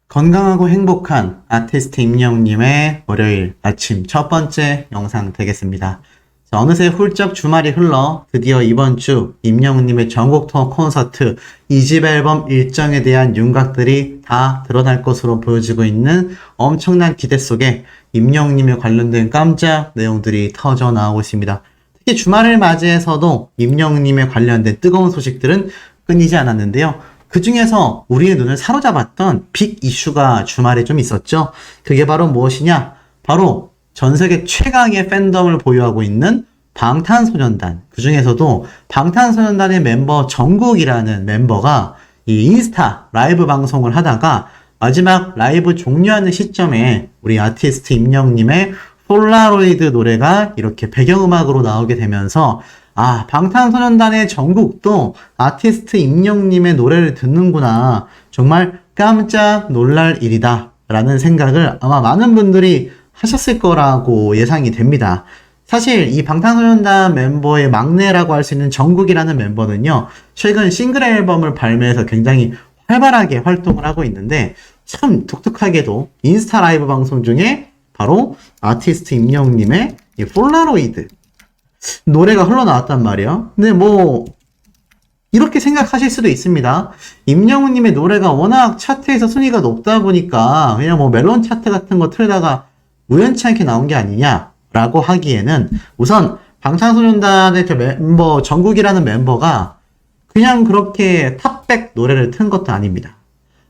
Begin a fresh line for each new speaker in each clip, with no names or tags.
건강하고 행복한 아티스트 임영웅님의 월요일 아침 첫 번째 영상 되겠습니다. 자, 어느새 훌쩍 주말이 흘러 드디어 이번 주 임영웅님의 전국 투어 콘서트 2집 앨범 일정에 대한 윤곽들이 다 드러날 것으로 보여지고 있는 엄청난 기대 속에 임영웅님에 관련된 깜짝 내용들이 터져 나오고 있습니다. 특히 주말을 맞이해서도 임영웅님에 관련된 뜨거운 소식들은 끊이지 않았는데요. 그 중에서 우리의 눈을 사로잡았던 빅 이슈가 주말에 좀 있었죠. 그게 바로 무엇이냐? 바로 전 세계 최강의 팬덤을 보유하고 있는 방탄소년단. 그 중에서도 방탄소년단의 멤버 정국이라는 멤버가 이 인스타 라이브 방송을 하다가 마지막 라이브 종료하는 시점에 우리 아티스트 임영웅님의 폴라로이드 노래가 이렇게 배경음악으로 나오게 되면서 방탄소년단의 정국도 아티스트 임영웅님의 노래를 듣는구나. 정말 깜짝 놀랄 일이다. 라는 생각을 아마 많은 분들이 하셨을 거라고 예상이 됩니다. 사실 이 방탄소년단 멤버의 막내라고 할 수 있는 정국이라는 멤버는요, 최근 싱글 앨범을 발매해서 굉장히 활발하게 활동을 하고 있는데, 참 독특하게도 인스타 라이브 방송 중에 바로 아티스트 임영웅님의 이 폴라로이드 노래가 흘러나왔단 말이에요. 근데 이렇게 생각하실 수도 있습니다. 임영웅님의 노래가 워낙 차트에서 순위가 높다 보니까 그냥 멜론 차트 같은 거 틀다가 우연치않게 나온 게 아니냐라고 하기에는 우선 방탄소년단의 저 멤버, 정국이라는 멤버가 그냥 그렇게 탑백 노래를 튼 것도 아닙니다.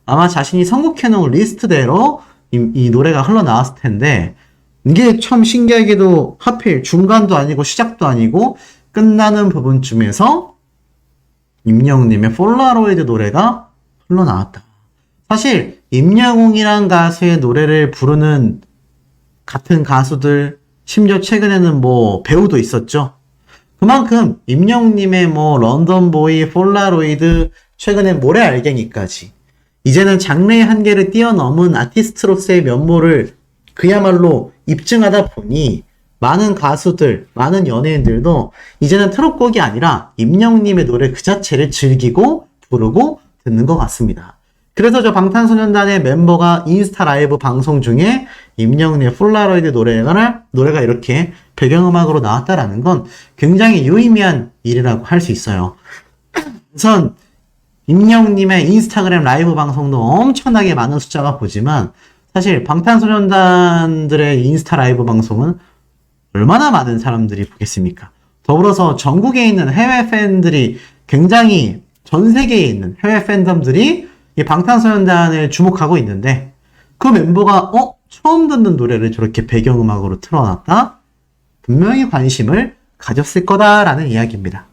아마 자신이 선곡해놓은 리스트대로 이 노래가 흘러나왔을 텐데, 이게 참 신기하게도 하필 중간도 아니고 시작도 아니고 끝나는 부분쯤에서 임영웅님의 폴라로이드 노래가 흘러나왔다. 사실 임영웅이란 가수의 노래를 부르는 같은 가수들, 심지어 최근에는 배우도 있었죠. 그만큼 임영웅님의 런던보이, 폴라로이드, 최근에 모래알갱이까지 이제는 장르의 한계를 뛰어넘은 아티스트로서의 면모를 그야말로 입증하다 보니 많은 가수들, 많은 연예인들도 이제는 트롯곡이 아니라 임영웅님의 노래 그 자체를 즐기고 부르고 듣는 것 같습니다. 그래서 저 방탄소년단의 멤버가 인스타 라이브 방송 중에 임영웅의 폴라로이드 노래가 이렇게 배경음악으로 나왔다라는 건 굉장히 유의미한 일이라고 할 수 있어요. 우선 임영웅님의 인스타그램 라이브 방송도 엄청나게 많은 숫자가 보지만 사실 방탄소년단들의 인스타 라이브 방송은 얼마나 많은 사람들이 보겠습니까? 더불어서 전국에 있는 해외 팬들이 굉장히 전 세계에 있는 해외 팬덤들이 이 방탄소년단을 주목하고 있는데 그 멤버가 처음 듣는 노래를 저렇게 배경음악으로 틀어놨다? 분명히 관심을 가졌을 거다라는 이야기입니다.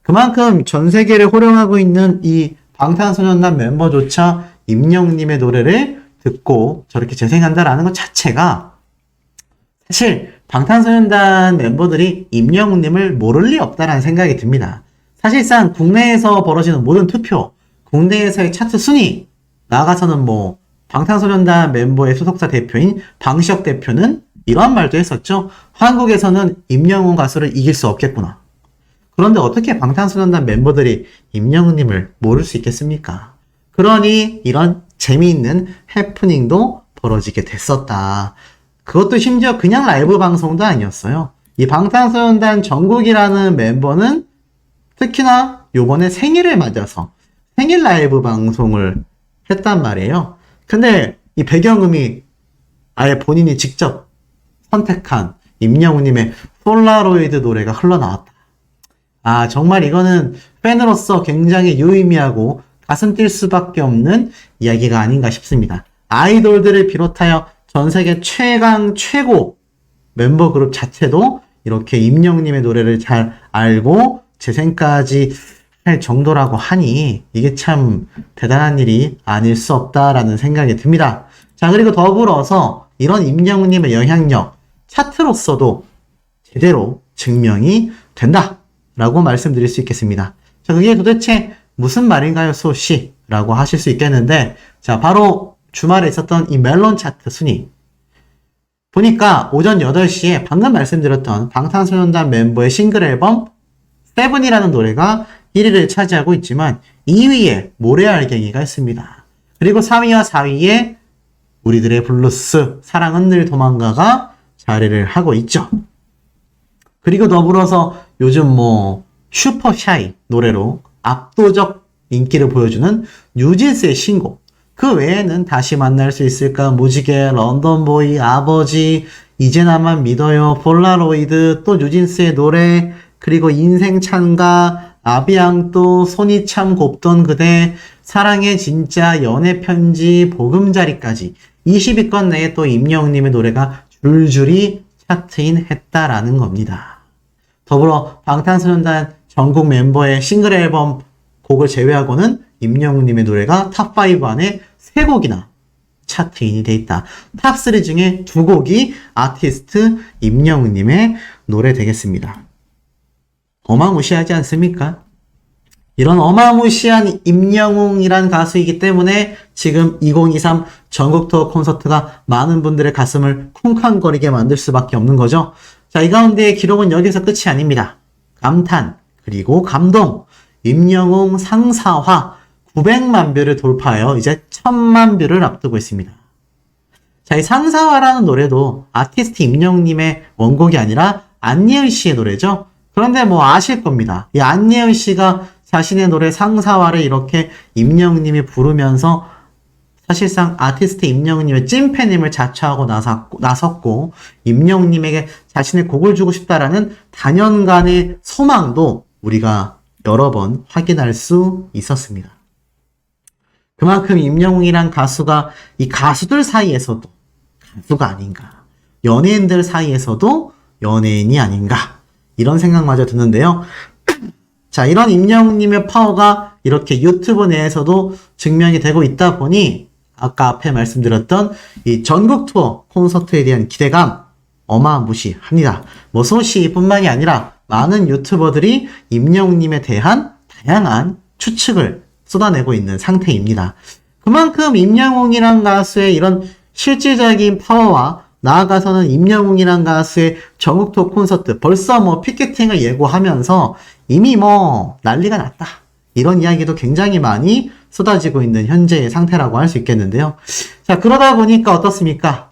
그만큼 전 세계를 호령하고 있는 이 방탄소년단 멤버조차 임영웅님의 노래를 듣고 저렇게 재생한다라는 것 자체가 사실 방탄소년단 멤버들이 임영웅님을 모를 리 없다라는 생각이 듭니다. 사실상 국내에서 벌어지는 모든 투표, 국내에서의 차트 순위, 나아가서는 방탄소년단 멤버의 소속사 대표인 방시혁 대표는 이러한 말도 했었죠. 한국에서는 임영웅 가수를 이길 수 없겠구나. 그런데 어떻게 방탄소년단 멤버들이 임영웅님을 모를 수 있겠습니까? 그러니 이런 재미있는 해프닝도 벌어지게 됐었다. 그것도 심지어 그냥 라이브 방송도 아니었어요. 이 방탄소년단 정국이라는 멤버는 특히나 요번에 생일을 맞아서 생일 라이브 방송을 했단 말이에요. 근데 이 배경음이 아예 본인이 직접 선택한 임영웅님의 폴라로이드 노래가 흘러나왔다. 정말 이거는 팬으로서 굉장히 유의미하고 가슴 뛸 수밖에 없는 이야기가 아닌가 싶습니다. 아이돌들을 비롯하여 전 세계 최강 최고 멤버 그룹 자체도 이렇게 임영웅님의 노래를 잘 알고 재생까지 할 정도라고 하니 이게 참 대단한 일이 아닐 수 없다라는 생각이 듭니다. 자, 그리고 더불어서 이런 임영웅님의 영향력 차트로서도 제대로 증명이 된다라고 말씀드릴 수 있겠습니다. 자, 그게 도대체 무슨 말인가요, 소씨? 라고 하실 수 있겠는데, 자, 바로 주말에 있었던 이 멜론 차트 순위. 보니까 오전 8시에 방금 말씀드렸던 방탄소년단 멤버의 싱글 앨범 세븐이라는 노래가 1위를 차지하고 있지만 2위에 모래알갱이가 있습니다. 그리고 3위와 4위에 우리들의 블루스, 사랑은 늘 도망가가 자리를 하고 있죠. 그리고 더불어서 요즘 뭐 슈퍼샤이 노래로 압도적 인기를 보여주는 뉴진스의 신곡, 그 외에는 다시 만날 수 있을까, 무지개, 런던보이, 아버지, 이제 나만 믿어요, 폴라로이드, 또 뉴진스의 노래, 그리고 인생 찬가, 아비앙또, 손이 참 곱던 그대, 사랑의 진짜, 연애 편지, 보금자리까지 20위권 내에 또 임영웅님의 노래가 줄줄이 차트인 했다라는 겁니다. 더불어 방탄소년단 전국 멤버의 싱글 앨범 곡을 제외하고는 임영웅님의 노래가 탑5 안에 3곡이나 차트인이 돼 있다. 탑3 중에 2곡이 아티스트 임영웅님의 노래 되겠습니다. 어마무시하지 않습니까? 이런 어마무시한 임영웅이란 가수이기 때문에 지금 2023 전국 투어 콘서트가 많은 분들의 가슴을 쿵쾅거리게 만들 수밖에 없는 거죠. 자, 이 가운데의 기록은 여기서 끝이 아닙니다. 감탄, 그리고 감동, 임영웅 상사화 900만 뷰를 돌파하여 이제 1000만 뷰를 앞두고 있습니다. 자, 이 상사화라는 노래도 아티스트 임영웅님의 원곡이 아니라 안예은 씨의 노래죠. 그런데 뭐 아실 겁니다. 이 안예은 씨가 자신의 노래 상사화를 이렇게 임영웅님이 부르면서 사실상 아티스트 임영웅님의 찐팬임을 자처하고 나섰고 임영웅님에게 자신의 곡을 주고 싶다라는 단연간의 소망도 우리가 여러 번 확인할 수 있었습니다. 그만큼 임영웅이란 가수가 이 가수들 사이에서도 가수가 아닌가, 연예인들 사이에서도 연예인이 아닌가, 이런 생각마저 드는데요. 자, 이런 임영웅님의 파워가 이렇게 유튜브 내에서도 증명이 되고 있다 보니 아까 앞에 말씀드렸던 이 전국 투어 콘서트에 대한 기대감 어마무시합니다. 뭐 소시뿐만이 아니라 많은 유튜버들이 임영웅님에 대한 다양한 추측을 쏟아내고 있는 상태입니다. 그만큼 임영웅이란 가수의 이런 실질적인 파워와 나아가서는 임영웅이란 가수의 전국 투어 콘서트, 벌써 뭐 피켓팅을 예고하면서 이미 뭐 난리가 났다, 이런 이야기도 굉장히 많이 쏟아지고 있는 현재의 상태라고 할 수 있겠는데요. 자, 그러다 보니까 어떻습니까?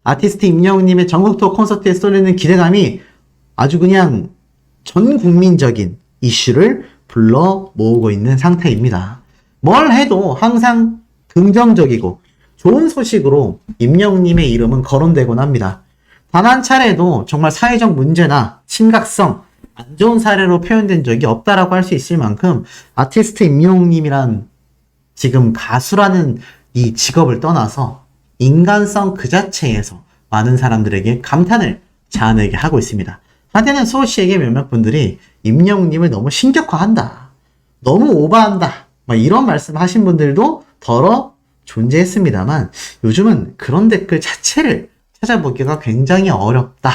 아티스트 임영웅님의 전국 투어 콘서트에 쏠리는 기대감이 아주 그냥 전 국민적인 이슈를 불러 모으고 있는 상태입니다. 뭘 해도 항상 긍정적이고 좋은 소식으로 임영웅님의 이름은 거론되곤 합니다. 단 한 차례도 정말 사회적 문제나 심각성, 안 좋은 사례로 표현된 적이 없다라고 할 수 있을 만큼 아티스트 임영웅님이란 지금 가수라는 이 직업을 떠나서 인간성 그 자체에서 많은 사람들에게 감탄을 자아내게 하고 있습니다. 한때는 소씨에게 몇몇 분들이 임영웅님을 너무 신격화한다, 너무 오버한다, 막 이런 말씀 하신 분들도 더러 존재했습니다만 요즘은 그런 댓글 자체를 찾아보기가 굉장히 어렵다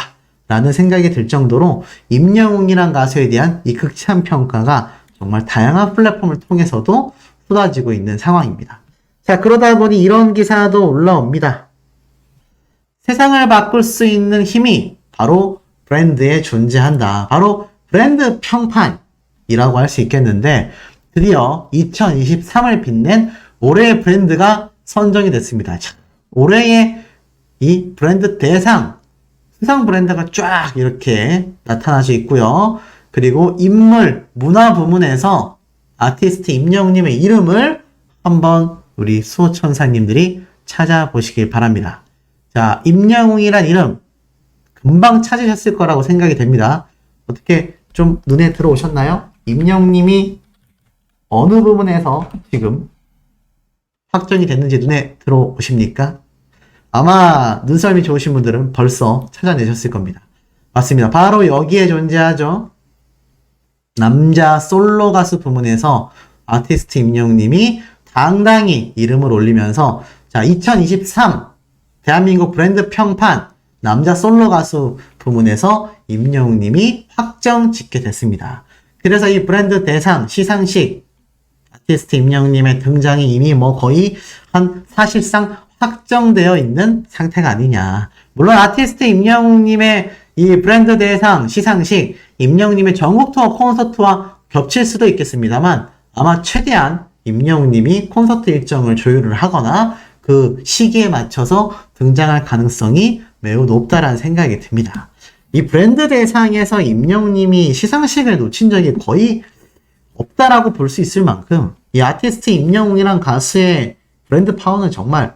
라는 생각이 들 정도로 임영웅이란 가수에 대한 이 극찬 평가가 정말 다양한 플랫폼을 통해서도 쏟아지고 있는 상황입니다. 자, 그러다 보니 이런 기사도 올라옵니다. 세상을 바꿀 수 있는 힘이 바로 브랜드에 존재한다. 바로 브랜드 평판이라고 할 수 있겠는데 드디어 2023을 빛낸 올해의 브랜드가 선정이 됐습니다. 자, 올해의 이 브랜드 대상, 수상 브랜드가 쫙 이렇게 나타나져 있고요. 그리고 인물, 문화 부문에서 아티스트 임영웅님의 이름을 한번 우리 수호천사님들이 찾아보시길 바랍니다. 자, 임영웅이란 이름 금방 찾으셨을 거라고 생각이 됩니다. 어떻게 좀 눈에 들어오셨나요? 임영웅님이 어느 부분에서 지금 확정이 됐는지 눈에 들어오십니까? 아마 눈썰미 좋으신 분들은 벌써 찾아내셨을 겁니다. 맞습니다. 바로 여기에 존재하죠. 남자 솔로 가수 부문에서 아티스트 임영웅님이 당당히 이름을 올리면서 자, 2023 대한민국 브랜드 평판 남자 솔로 가수 부문에서 임영웅님이 확정 짓게 됐습니다. 그래서 이 브랜드 대상 시상식 아티스트 임영웅님의 등장이 이미 뭐 거의 한 사실상 확정되어 있는 상태가 아니냐. 물론 아티스트 임영웅님의 이 브랜드 대상 시상식 임영웅님의 전국 투어 콘서트와 겹칠 수도 있겠습니다만 아마 최대한 임영웅님이 콘서트 일정을 조율을 하거나 그 그 시기에 맞춰서 등장할 가능성이 매우 높다라는 생각이 듭니다. 이 브랜드 대상에서 임영웅님이 시상식을 놓친 적이 거의 없다라고 볼 수 있을 만큼 이 아티스트 임영웅이란 가수의 브랜드 파워는 정말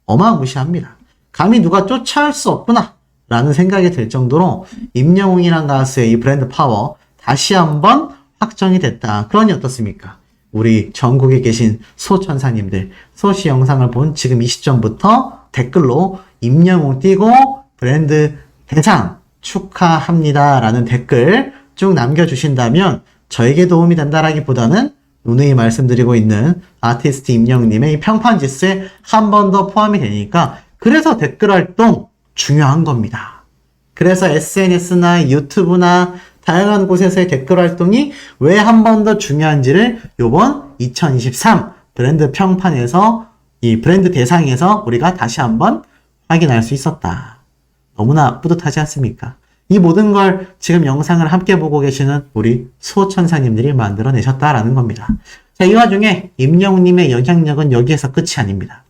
어마무시합니다. 감히 누가 쫓아올 수 없구나 라는 생각이 들 정도로 임영웅이란 가수의 이 브랜드 파워 다시 한번 확정이 됐다. 그러니 어떻습니까? 우리 전국에 계신 소천사님들, 소시 영상을 본 지금 이 시점부터 댓글로 임영웅 띄고 브랜드 대상 축하합니다 라는 댓글 쭉 남겨주신다면 저에게 도움이 된다라기보다는 누누이 말씀드리고 있는 아티스트 임영웅님의 이 평판지수에 한 번 더 포함이 되니까 그래서 댓글 활동 중요한 겁니다. 그래서 SNS나 유튜브나 다양한 곳에서의 댓글 활동이 왜 한 번 더 중요한지를 요번 2023 브랜드 평판에서 이 브랜드 대상에서 우리가 다시 한번 확인할 수 있었다. 너무나 뿌듯하지 않습니까? 이 모든 걸 지금 영상을 함께 보고 계시는 우리 수호천사님들이 만들어내셨다라는 겁니다. 자, 이 와중에 임영웅님의 영향력은 여기에서 끝이 아닙니다.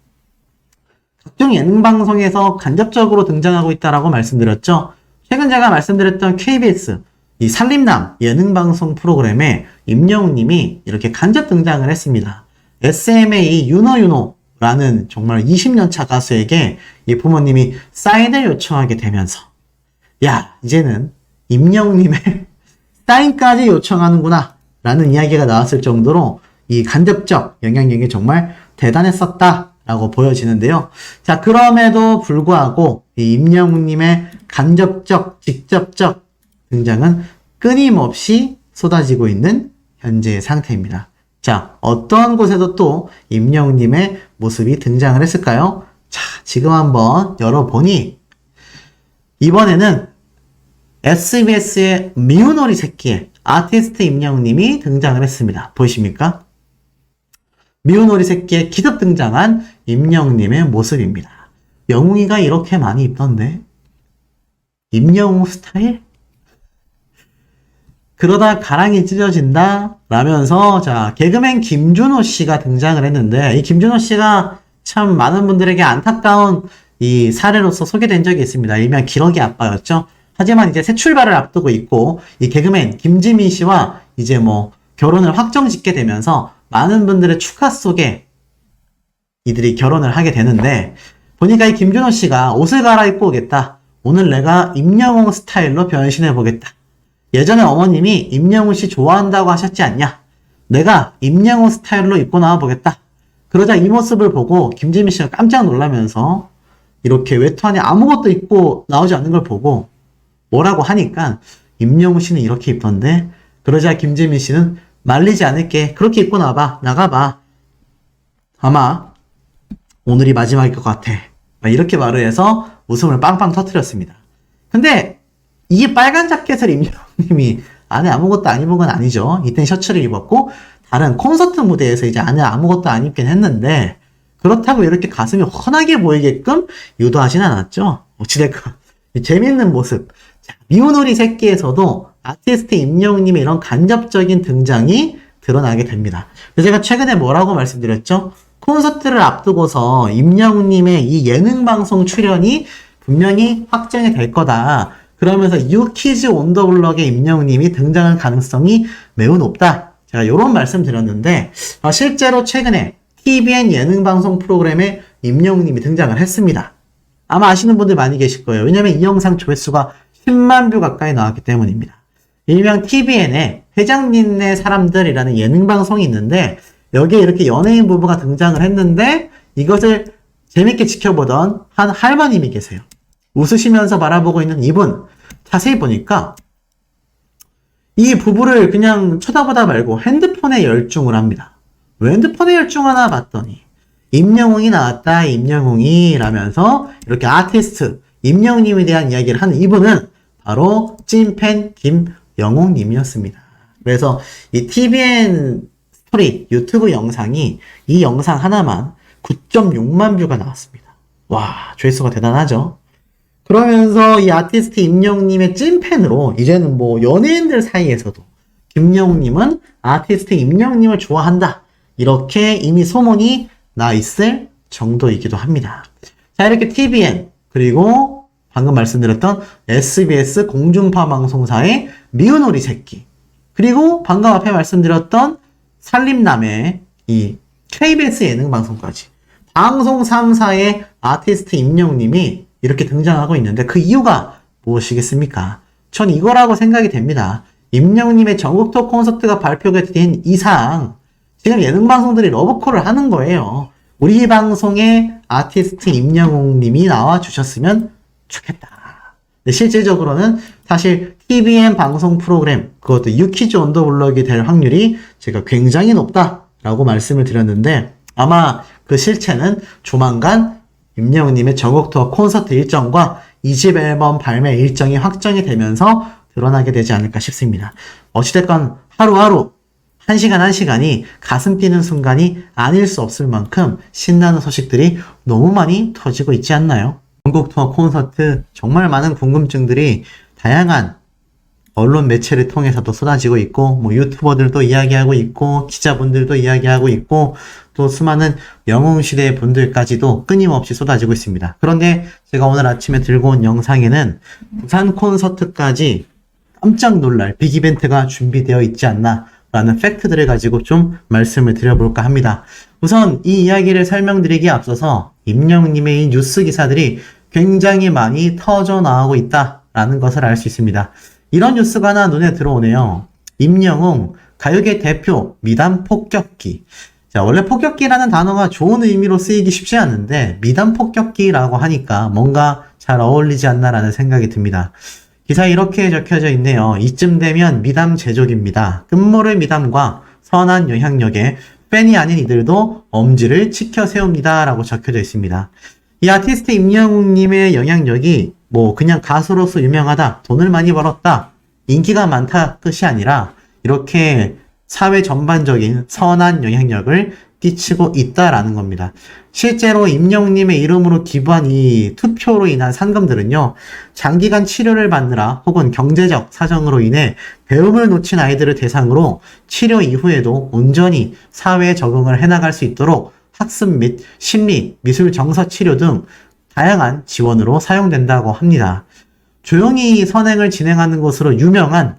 각종 예능방송에서 간접적으로 등장하고 있다라고 말씀드렸죠. 최근 제가 말씀드렸던 KBS 이 살림남 예능방송 프로그램에 임영웅님이 이렇게 간접 등장을 했습니다. SM의 이 유노라는 정말 20년차 가수에게 이 부모님이 사인을 요청하게 되면서 야, 이제는 임영웅님의 사인까지 요청하는구나 라는 이야기가 나왔을 정도로 이 간접적 영향력이 정말 대단했었다 라고 보여지는데요. 자, 그럼에도 불구하고 이 임영웅님의 간접적, 직접적 등장은 끊임없이 쏟아지고 있는 현재의 상태입니다. 자, 어떤 곳에도 또 임영웅님의 모습이 등장을 했을까요? 자, 지금 한번 열어보니 이번에는 SBS의 미운 오리 새끼에 아티스트 임영웅님이 등장을 했습니다. 보이십니까? 미운 오리 새끼에 기습 등장한 임영웅님의 모습입니다. 영웅이가 이렇게 많이 입던데? 임영웅 스타일? 그러다 가랑이 찢어진다? 라면서, 자, 개그맨 김준호 씨가 등장을 했는데, 이 김준호 씨가 참 많은 분들에게 안타까운 이 사례로서 소개된 적이 있습니다. 일명 기러기 아빠였죠. 하지만 이제 새 출발을 앞두고 있고, 이 개그맨 김지민 씨와 이제 뭐 결혼을 확정 짓게 되면서 많은 분들의 축하 속에 이들이 결혼을 하게 되는데, 보니까 이 김준호 씨가 옷을 갈아입고 오겠다. 오늘 내가 임영웅 스타일로 변신해 보겠다. 예전에 어머님이 임영웅 씨 좋아한다고 하셨지 않냐? 내가 임영웅 스타일로 입고 나와 보겠다. 그러자 이 모습을 보고 김지민 씨가 깜짝 놀라면서 이렇게 외투 안에 아무것도 입고 나오지 않는 걸 보고 뭐라고 하니까 임영웅 씨는 이렇게 입던데, 그러자 김지민 씨는 말리지 않을게. 그렇게 입고 나가봐. 아마 오늘이 마지막일 것 같아. 이렇게 말을 해서 웃음을 빵빵 터뜨렸습니다. 근데 이 빨간 자켓을 임영웅님이 안에 아무것도 안 입은 건 아니죠. 이땐 셔츠를 입었고 다른 콘서트 무대에서 이제 안에 아무것도 안 입긴 했는데, 그렇다고 이렇게 가슴이 훤하게 보이게끔 유도하진 않았죠. 어찌됐건 재밌는 모습. 자, 미운 오리 새끼에서도 아티스트 임영웅님의 이런 간접적인 등장이 드러나게 됩니다. 그래서 제가 최근에 뭐라고 말씀드렸죠? 콘서트를 앞두고서 임영웅님의 이 예능방송 출연이 분명히 확정이 될 거다. 그러면서 유키즈 온 더 블럭의 임영웅님이 등장할 가능성이 매우 높다. 제가 이런 말씀 드렸는데, 실제로 최근에 TVN 예능방송 프로그램에 임영웅님이 등장을 했습니다. 아마 아시는 분들 많이 계실 거예요. 왜냐면 이 영상 조회수가 10만 뷰 가까이 나왔기 때문입니다. 일명 TVN의 회장님네 사람들이라는 예능방송이 있는데, 여기에 이렇게 연예인 부부가 등장을 했는데 이것을 재밌게 지켜보던 한 할머님이 계세요. 웃으시면서 바라보고 있는 이분, 자세히 보니까 이 부부를 그냥 쳐다보다 말고 핸드폰에 열중을 합니다. 왜 핸드폰에 열중하나 봤더니 임영웅이 나왔다, 임영웅이 라면서 이렇게 아티스트 임영웅님에 대한 이야기를 하는 이분은 바로 찐팬 김영웅님이었습니다. 그래서 이 TVN 스토리 유튜브 영상이 이 영상 하나만 9.6만 뷰가 나왔습니다. 와, 조회수가 대단하죠? 그러면서 이 아티스트 임영웅님의 찐팬으로 이제는 뭐 연예인들 사이에서도 김영웅님은 아티스트 임영웅님을 좋아한다, 이렇게 이미 소문이 나 있을 정도이기도 합니다. 자, 이렇게 TVN, 그리고 방금 말씀드렸던 SBS 공중파 방송사의 미운 오리 새끼, 그리고 방금 앞에 말씀드렸던 살림남의 이 KBS 예능 방송까지 방송 3사의 아티스트 임영웅님이 이렇게 등장하고 있는데 그 이유가 무엇이겠습니까? 전 이거라고 생각이 됩니다. 임영웅님의 전국 투어 콘서트가 발표가 된 이상 지금 예능 방송들이 러브콜을 하는 거예요. 우리 방송에 아티스트 임영웅님이 나와주셨으면 좋겠다. 근데 실질적으로는 사실 TVN 방송 프로그램, 그것도 유키즈 온 더 블럭이 될 확률이 제가 굉장히 높다라고 말씀을 드렸는데 아마 그 실체는 조만간 임영웅님의 전국 투어 콘서트 일정과 2집 앨범 발매 일정이 확정이 되면서 드러나게 되지 않을까 싶습니다. 어찌됐건 하루하루 1시간 1시간이 가슴 뛰는 순간이 아닐 수 없을 만큼 신나는 소식들이 너무 많이 터지고 있지 않나요? 전국 투어 콘서트 정말 많은 궁금증들이 다양한 언론 매체를 통해서도 쏟아지고 있고 뭐 유튜버들도 이야기하고 있고 기자분들도 이야기하고 있고 또 수많은 영웅시대 분들까지도 끊임없이 쏟아지고 있습니다. 그런데 제가 오늘 아침에 들고 온 영상에는 부산 콘서트까지 깜짝 놀랄 빅이벤트가 준비되어 있지 않나 라는 팩트들을 가지고 좀 말씀을 드려볼까 합니다. 우선 이 이야기를 설명드리기에 앞서서 임영웅님의 이 뉴스 기사들이 굉장히 많이 터져 나오고 있다라는 것을 알 수 있습니다. 이런 뉴스가 하나 눈에 들어오네요. 임영웅 가요계 대표 미담 폭격기. 자, 원래 폭격기라는 단어가 좋은 의미로 쓰이기 쉽지 않은데 미담 폭격기라고 하니까 뭔가 잘 어울리지 않나라는 생각이 듭니다. 기사에 이렇게 적혀져 있네요. 이쯤 되면 미담 제조기입니다. 끝모를 미담과 선한 영향력에 팬이 아닌 이들도 엄지를 치켜 세웁니다. 라고 적혀져 있습니다. 이 아티스트 임영웅님의 영향력이 뭐 그냥 가수로서 유명하다, 돈을 많이 벌었다, 인기가 많다 뜻이 아니라 이렇게 사회 전반적인 선한 영향력을 끼치고 있다라는 겁니다. 실제로 임영웅님의 이름으로 기부한 이 투표로 인한 상금들은요, 장기간 치료를 받느라 혹은 경제적 사정으로 인해 배움을 놓친 아이들을 대상으로 치료 이후에도 온전히 사회에 적응을 해나갈 수 있도록 학습 및 심리, 미술 정서 치료 등 다양한 지원으로 사용된다고 합니다. 조용히 선행을 진행하는 것으로 유명한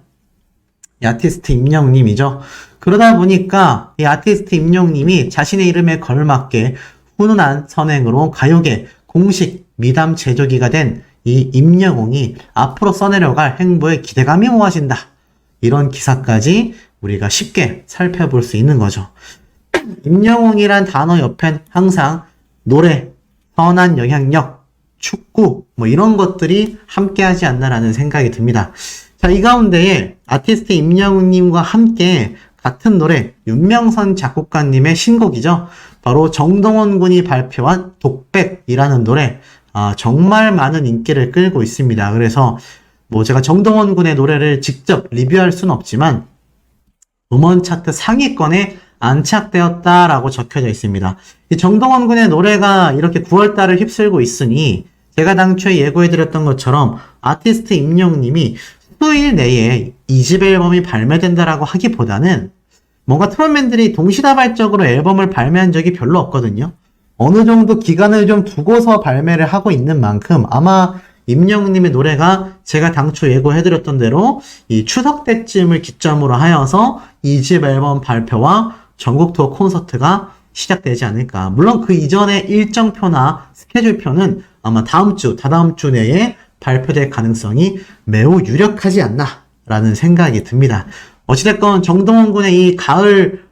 이 아티스트 임영웅님이죠. 그러다 보니까 이 아티스트 임영웅님이 자신의 이름에 걸맞게 훈훈한 선행으로 가요계 공식 미담 제조기가 된 이 임영웅이 앞으로 써내려갈 행보에 기대감이 모아진다. 이런 기사까지 우리가 쉽게 살펴볼 수 있는 거죠. 임영웅이란 단어 옆엔 항상 노래, 선한 영향력, 축구 뭐 이런 것들이 함께하지 않나라는 생각이 듭니다. 자, 이 가운데에 아티스트 임영웅님과 함께 같은 노래 윤명선 작곡가님의 신곡이죠. 바로 정동원 군이 발표한 독백이라는 노래, 정말 많은 인기를 끌고 있습니다. 그래서 뭐 제가 정동원 군의 노래를 직접 리뷰할 수는 없지만 음원 차트 상위권에 안착되었다라고 적혀져 있습니다. 이 정동원 군의 노래가 이렇게 9월달을 휩쓸고 있으니 제가 당초에 예고해드렸던 것처럼 아티스트 임영웅님이 수일 내에 2집 앨범이 발매된다라고 하기보다는 뭔가 트롯맨들이 동시다발적으로 앨범을 발매한 적이 별로 없거든요. 어느 정도 기간을 좀 두고서 발매를 하고 있는 만큼 아마 임영웅님의 노래가 제가 당초 예고해드렸던 대로 이 추석 때쯤을 기점으로 하여서 2집 앨범 발표와 전국 투어 콘서트가 시작되지 않을까. 물론 그 이전의 일정표나 스케줄표는 아마 다음 주, 다다음 주 내에 발표될 가능성이 매우 유력하지 않나라는 생각이 듭니다. 어찌됐건 정동원 군의 이 가을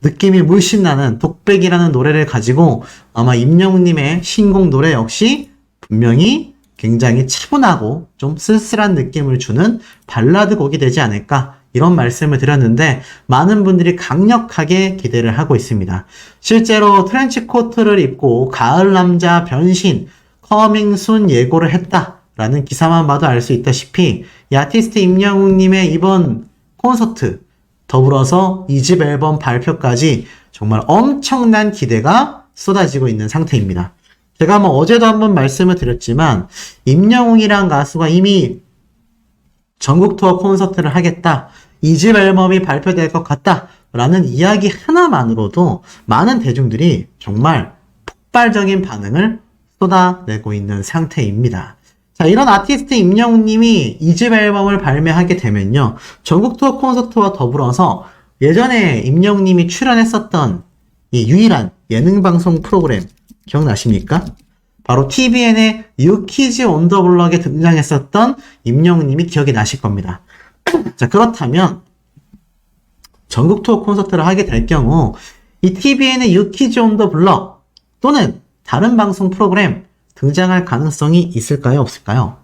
느낌이 물씬 나는 독백이라는 노래를 가지고 아마 임영웅님의 신곡 노래 역시 분명히 굉장히 차분하고 좀 쓸쓸한 느낌을 주는 발라드 곡이 되지 않을까 이런 말씀을 드렸는데 많은 분들이 강력하게 기대를 하고 있습니다. 실제로 트렌치 코트를 입고 가을 남자 변신 커밍순 예고를 했다라는 기사만 봐도 알 수 있다시피 이 아티스트 임영웅님의 이번 콘서트 더불어서 2집 앨범 발표까지 정말 엄청난 기대가 쏟아지고 있는 상태입니다. 제가 뭐 어제도 한번 말씀을 드렸지만 임영웅이란 가수가 이미 전국 투어 콘서트를 하겠다, 2집 앨범이 발표될 것 같다 라는 이야기 하나만으로도 많은 대중들이 정말 폭발적인 반응을 쏟아내고 있는 상태입니다. 자, 이런 아티스트 임영웅님이 2집 앨범을 발매하게 되면요, 전국 투어 콘서트와 더불어서 예전에 임영웅님이 출연했었던 이 유일한 예능 방송 프로그램 기억나십니까? 바로 TVN의 유키즈 온 더 블럭에 등장했었던 임영웅님이 기억이 나실 겁니다. 자, 그렇다면 전국 투어 콘서트를 하게 될 경우 이 TVN의 유키즈 온 더 블럭 또는 다른 방송 프로그램 등장할 가능성이 있을까요? 없을까요?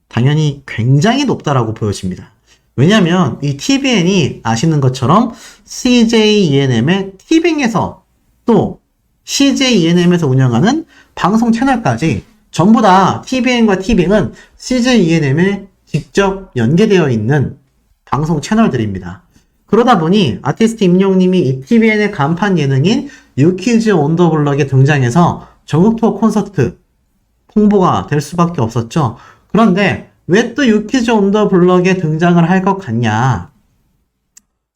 당연히 굉장히 높다라고 보여집니다. 왜냐면 이 TVN이 아시는 것처럼 CJ ENM의 티빙에서 또 CJ ENM에서 운영하는 방송 채널까지 전부 다 TVN과 티빙은 CJ ENM에 직접 연계되어 있는 방송 채널들입니다. 그러다 보니 아티스트 임영웅님이 이 TVN의 간판 예능인 유키즈 온 더 블럭에 등장해서 전국 투어 콘서트 홍보가 될 수밖에 없었죠. 그런데 왜 또 유키즈 온 더 블럭에 등장을 할 것 같냐?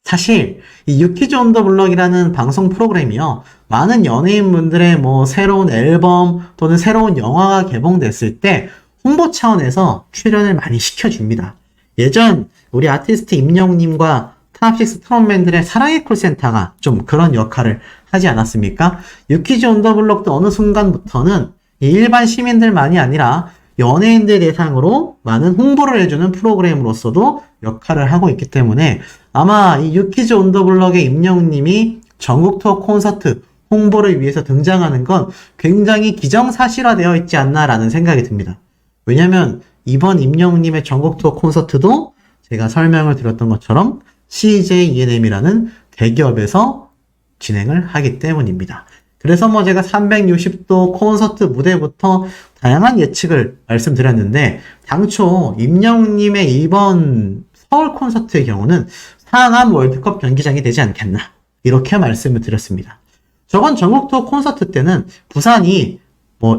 사실 이 유키즈 온 더 블럭이라는 방송 프로그램이요, 많은 연예인분들의 새로운 앨범 또는 새로운 영화가 개봉됐을 때 홍보 차원에서 출연을 많이 시켜줍니다. 예전 우리 아티스트 임영웅님과 타납식스 트롯맨들의 사랑의 콜센터가 좀 그런 역할을 하지 않았습니까? 유키즈 온 더 블럭도 어느 순간부터는 일반 시민들만이 아니라 연예인들 대상으로 많은 홍보를 해주는 프로그램으로서도 역할을 하고 있기 때문에 아마 이 유키즈 온 더 블럭의 임영웅님이 전국 투어 콘서트 홍보를 위해서 등장하는 건 굉장히 기정사실화되어 있지 않나라는 생각이 듭니다. 왜냐면 이번 임영웅님의 전국 투어 콘서트도 제가 설명을 드렸던 것처럼 CJ ENM이라는 대기업에서 진행을 하기 때문입니다. 그래서 제가 360도 콘서트 무대부터 다양한 예측을 말씀드렸는데, 당초 임영웅님의 이번 서울 콘서트의 경우는 상암 월드컵 경기장이 되지 않겠나, 이렇게 말씀을 드렸습니다. 저번 전국 투어 콘서트 때는 부산이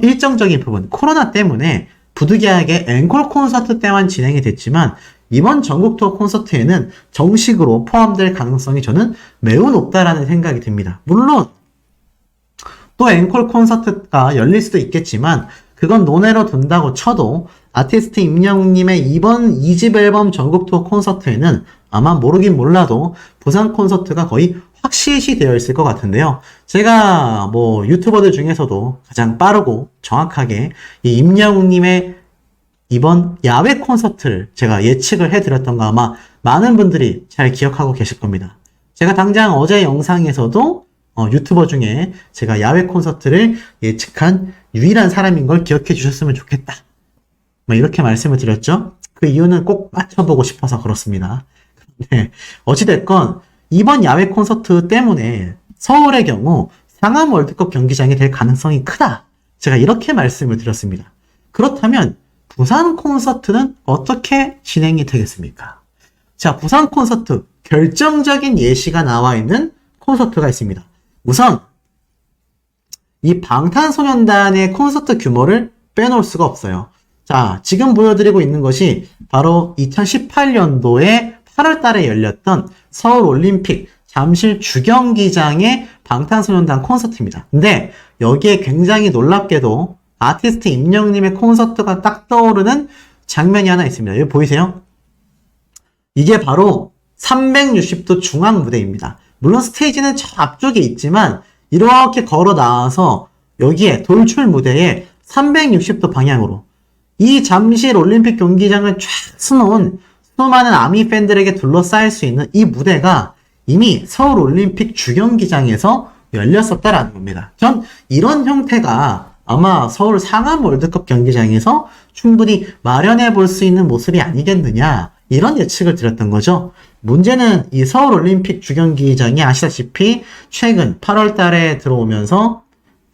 일정적인 부분 코로나 때문에 부득이하게 앵콜 콘서트 때만 진행이 됐지만, 이번 전국 투어 콘서트에는 정식으로 포함될 가능성이 저는 매우 높다라는 생각이 듭니다. 물론 또 앵콜 콘서트가 열릴 수도 있겠지만 그건 논외로 둔다고 쳐도 아티스트 임영웅님의 이번 2집 앨범 전국 투어 콘서트에는 아마 모르긴 몰라도 부산 콘서트가 거의 확실시 되어 있을 것 같은데요. 제가 유튜버들 중에서도 가장 빠르고 정확하게 이 임영웅님의 이번 야외 콘서트를 제가 예측을 해드렸던 거 아마 많은 분들이 잘 기억하고 계실 겁니다. 제가 당장 어제 영상에서도 유튜버 중에 제가 야외 콘서트를 예측한 유일한 사람인 걸 기억해 주셨으면 좋겠다, 이렇게 말씀을 드렸죠. 그 이유는 꼭 맞춰보고 싶어서 그렇습니다. 네, 어찌됐건 이번 야외 콘서트 때문에 서울의 경우 상암 월드컵 경기장이 될 가능성이 크다, 제가 이렇게 말씀을 드렸습니다. 그렇다면 부산 콘서트는 어떻게 진행이 되겠습니까? 자, 부산 콘서트 결정적인 예시가 나와 있는 콘서트가 있습니다. 우선 이 방탄소년단의 콘서트 규모를 빼놓을 수가 없어요. 자, 지금 보여드리고 있는 것이 바로 2018년도에 8월 달에 열렸던 서울올림픽 잠실 주경기장의 방탄소년단 콘서트입니다. 근데 여기에 굉장히 놀랍게도 아티스트 임영웅님의 콘서트가 딱 떠오르는 장면이 하나 있습니다. 여기 보이세요? 이게 바로 360도 중앙 무대입니다. 물론 스테이지는 저 앞쪽에 있지만 이렇게 걸어 나와서 여기에 돌출 무대에 360도 방향으로 이 잠실 올림픽 경기장을 쫙 수놓은 수많은 아미 팬들에게 둘러싸일 수 있는 이 무대가 이미 서울 올림픽 주경기장에서 열렸었다라는 겁니다. 전 이런 형태가 아마 서울 상암 월드컵 경기장에서 충분히 마련해 볼 수 있는 모습이 아니겠느냐, 이런 예측을 드렸던 거죠. 문제는 이 서울 올림픽 주경기장이 아시다시피 최근 8월 달에 들어오면서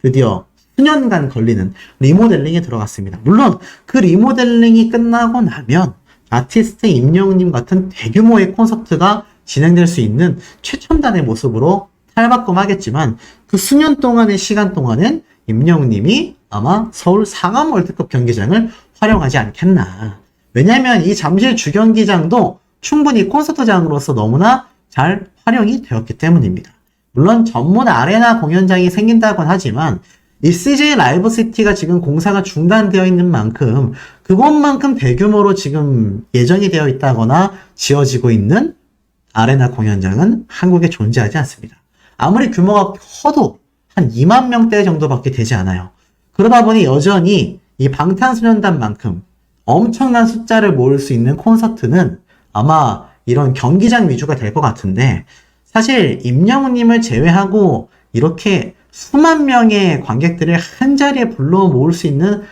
드디어 수년간 걸리는 리모델링에 들어갔습니다. 물론 그 리모델링이 끝나고 나면 아티스트 임영웅님 같은 대규모의 콘서트가 진행될 수 있는 최첨단의 모습으로 탈바꿈하겠지만 그 수년 동안의 시간 동안은 임영웅님이 아마 서울 상암 월드컵 경기장을 활용하지 않겠나. 왜냐하면 이 잠실 주경기장도 충분히 콘서트장으로서 너무나 잘 활용이 되었기 때문입니다. 물론 전문 아레나 공연장이 생긴다곤 하지만 이 CJ 라이브 시티가 지금 공사가 중단되어 있는 만큼 그것만큼 대규모로 지금 예정이 되어 있다거나 지어지고 있는 아레나 공연장은 한국에 존재하지 않습니다. 아무리 규모가 커도 한 2만 명대 정도밖에 되지 않아요. 그러다 보니 여전히 이 방탄소년단만큼 엄청난 숫자를 모을 수 있는 콘서트는 아마 이런 경기장 위주가 될 것 같은데, 사실 임영웅님을 제외하고 이렇게 수만 명의 관객들을 한 자리에 불러 모을 수 있는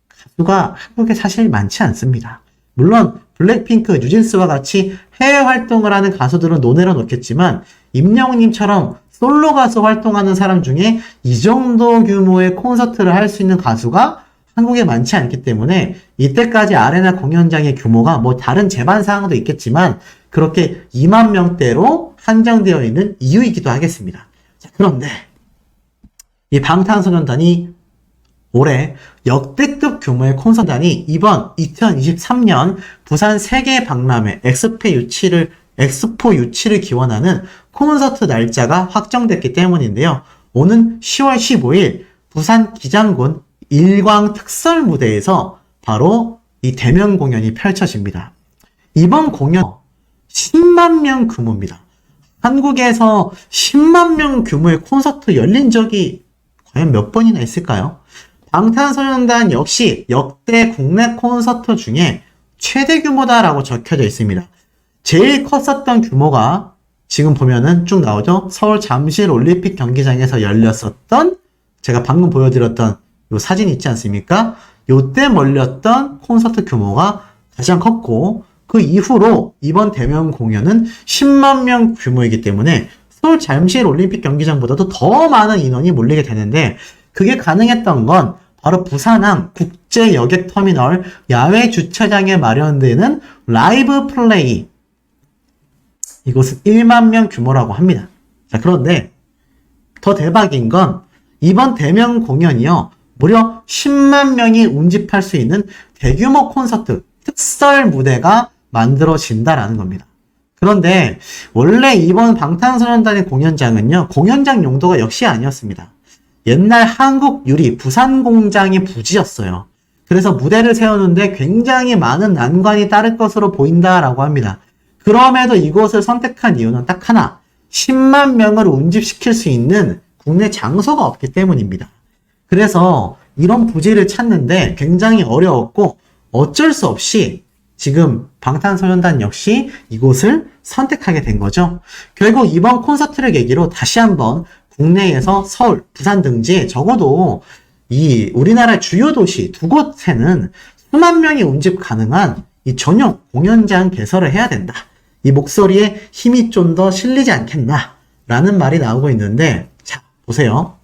가수가 한국에 사실 많지 않습니다. 물론 블랙핑크, 뉴진스와 같이 해외 활동을 하는 가수들은 논외로 놓겠지만 임영웅님처럼 솔로 가수 활동하는 사람 중에 이 정도 규모의 콘서트를 할 수 있는 가수가 한국에 많지 않기 때문에 이때까지 아레나 공연장의 규모가 뭐 다른 제반 사항도 있겠지만 그렇게 2만 명대로 한정되어 있는 이유이기도 하겠습니다. 자, 그런데 이 방탄소년단이 올해 역대급 규모의 콘서트단이 이번 2023년 부산 세계박람회 엑스포 유치를 기원하는 콘서트 날짜가 확정됐기 때문인데요. 오는 10월 15일 부산 기장군 일광 특설 무대에서 바로 이 대면 공연이 펼쳐집니다. 이번 공연 10만 명 규모입니다. 한국에서 10만 명 규모의 콘서트 열린 적이 과연 몇 번이나 있을까요? 방탄소년단 역시 역대 국내 콘서트 중에 최대 규모다라고 적혀져 있습니다. 제일 컸었던 규모가 지금 보면은 쭉 나오죠? 서울 잠실 올림픽 경기장에서 열렸었던, 제가 방금 보여드렸던 요 사진 있지 않습니까? 요때 열렸던 콘서트 규모가 가장 컸고, 그 이후로 이번 대면 공연은 10만 명 규모이기 때문에 서울 잠실 올림픽 경기장보다도 더 많은 인원이 몰리게 되는데, 그게 가능했던 건 바로 부산항 국제 여객 터미널 야외 주차장에 마련되는 라이브 플레이, 이곳은 1만 명 규모라고 합니다. 자, 그런데 더 대박인 건 이번 대면 공연이요, 무려 10만 명이 운집할 수 있는 대규모 콘서트 특설 무대가 만들어진다라는 겁니다. 그런데 원래 이번 방탄소년단의 공연장은요, 공연장 용도가 역시 아니었습니다. 옛날 한국 유리 부산 공장의 부지였어요. 그래서 무대를 세우는데 굉장히 많은 난관이 따를 것으로 보인다라고 합니다. 그럼에도 이곳을 선택한 이유는 딱 하나, 10만 명을 운집시킬 수 있는 국내 장소가 없기 때문입니다. 그래서 이런 부지를 찾는데 굉장히 어려웠고 어쩔 수 없이 지금 방탄소년단 역시 이곳을 선택하게 된 거죠. 결국 이번 콘서트를 계기로 다시 한번 국내에서 서울, 부산 등지에 적어도 이 우리나라 주요 도시 두 곳에는 수만 명이 운집 가능한 이 전용 공연장 개설을 해야 된다. 이 목소리에 힘이 좀 더 실리지 않겠나 라는 말이 나오고 있는데, 자, 보세요.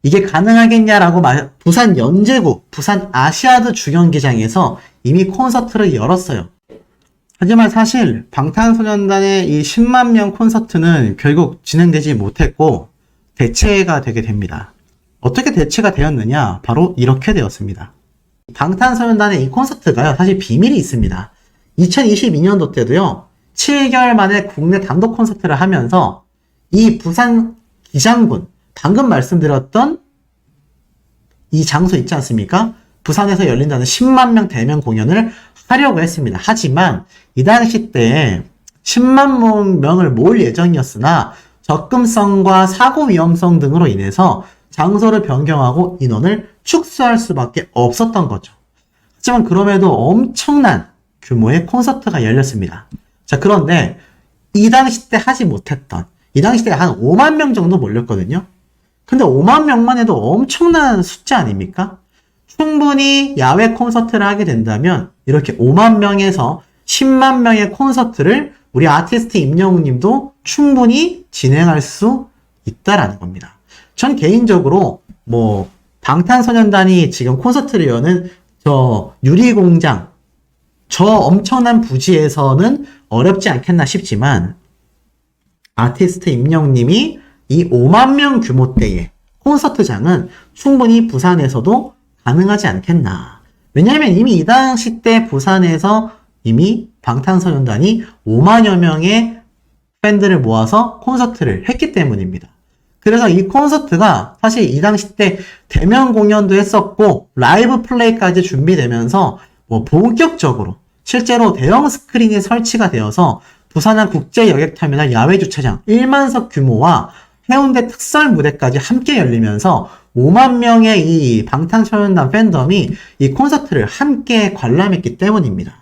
이게 가능하겠냐라고 부산 연제구, 부산 아시아드 주경기장에서 이미 콘서트를 열었어요. 하지만 사실 방탄소년단의 이 10만 명 콘서트는 결국 진행되지 못했고 대체가 되게 됩니다. 어떻게 대체가 되었느냐? 바로 이렇게 되었습니다. 방탄소년단의 이 콘서트가요, 사실 비밀이 있습니다. 2022년도 때도요, 7개월 만에 국내 단독 콘서트를 하면서 이 부산 기장군, 방금 말씀드렸던 이 장소 있지 않습니까? 부산에서 열린다는 10만 명 대면 공연을 하려고 했습니다. 하지만 이 당시 때 10만 명을 모을 예정이었으나 접근성과 사고 위험성 등으로 인해서 장소를 변경하고 인원을 축소할 수밖에 없었던 거죠. 하지만 그럼에도 엄청난 규모의 콘서트가 열렸습니다. 자, 그런데 이 당시 때 하지 못했던, 이 당시 때 한 5만 명 정도 몰렸거든요. 근데 5만 명만 해도 엄청난 숫자 아닙니까? 충분히 야외 콘서트를 하게 된다면 이렇게 5만 명에서 10만 명의 콘서트를 우리 아티스트 임영웅 님도 충분히 진행할 수 있다라는 겁니다. 전 개인적으로 뭐 방탄소년단이 지금 콘서트를 여는 저 유리공장, 저 엄청난 부지에서는 어렵지 않겠나 싶지만 아티스트 임영웅 님이 이 5만 명 규모대의 콘서트장은 충분히 부산에서도 가능하지 않겠나. 왜냐하면 이미 이 당시 때 부산에서 이미 방탄소년단이 5만여 명의 팬들을 모아서 콘서트를 했기 때문입니다. 그래서 이 콘서트가 사실 이 당시 때 대면 공연도 했었고 라이브 플레이까지 준비되면서 뭐 본격적으로 실제로 대형 스크린이 설치가 되어서 부산항 국제여객터미널 야외 주차장 1만석 규모와 해운대 특설 무대까지 함께 열리면서 5만 명의 이 방탄소년단 팬덤이 이 콘서트를 함께 관람했기 때문입니다.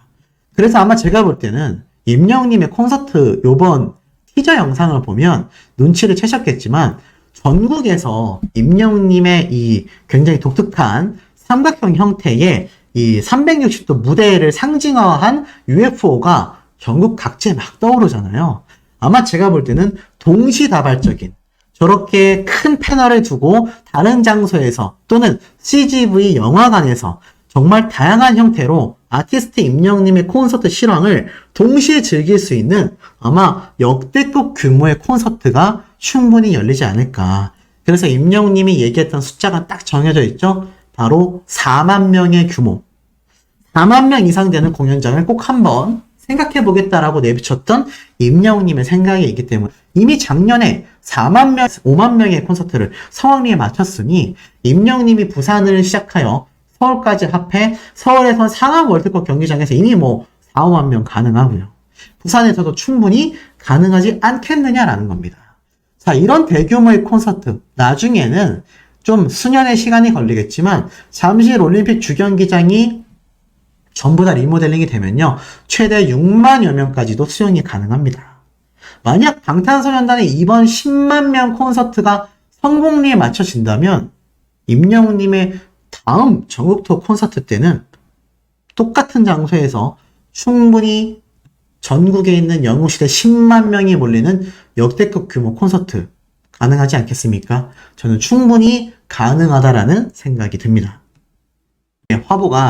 그래서 아마 제가 볼 때는 임영웅님의 콘서트 요번 티저 영상을 보면 눈치를 채셨겠지만 전국에서 임영웅님의 이 굉장히 독특한 삼각형 형태의 이 360도 무대를 상징화한 UFO가 전국 각지에 막 떠오르잖아요. 아마 제가 볼 때는 동시다발적인 저렇게 큰 패널을 두고 다른 장소에서 또는 CGV 영화관에서 정말 다양한 형태로 아티스트 임영웅님의 콘서트 실황을 동시에 즐길 수 있는 아마 역대급 규모의 콘서트가 충분히 열리지 않을까. 그래서 임영웅님이 얘기했던 숫자가 딱 정해져 있죠. 바로 4만 명의 규모. 4만 명 이상 되는 공연장을 꼭 한번 생각해 보겠다라고 내비쳤던 임영웅님의 생각이 있기 때문에 이미 작년에 4만 명, 5만 명의 콘서트를 성황리에 마쳤으니 임영웅님이 부산을 시작하여 서울까지 합해 서울에선 상암 월드컵 경기장에서 이미 뭐 4, 5만 명 가능하고요. 부산에서도 충분히 가능하지 않겠느냐라는 겁니다. 자, 이런 대규모의 콘서트 나중에는 좀 수년의 시간이 걸리겠지만 잠실 올림픽 주경기장이 전부 다 리모델링이 되면요. 최대 6만여 명까지도 수용이 가능합니다. 만약 방탄소년단의 이번 10만 명 콘서트가 성공리에 맞춰진다면 임영웅님의 다음 전국 투어 콘서트 때는 똑같은 장소에서 충분히 전국에 있는 영웅시대 10만 명이 몰리는 역대급 규모 콘서트 가능하지 않겠습니까? 저는 충분히 가능하다라는 생각이 듭니다. 화보가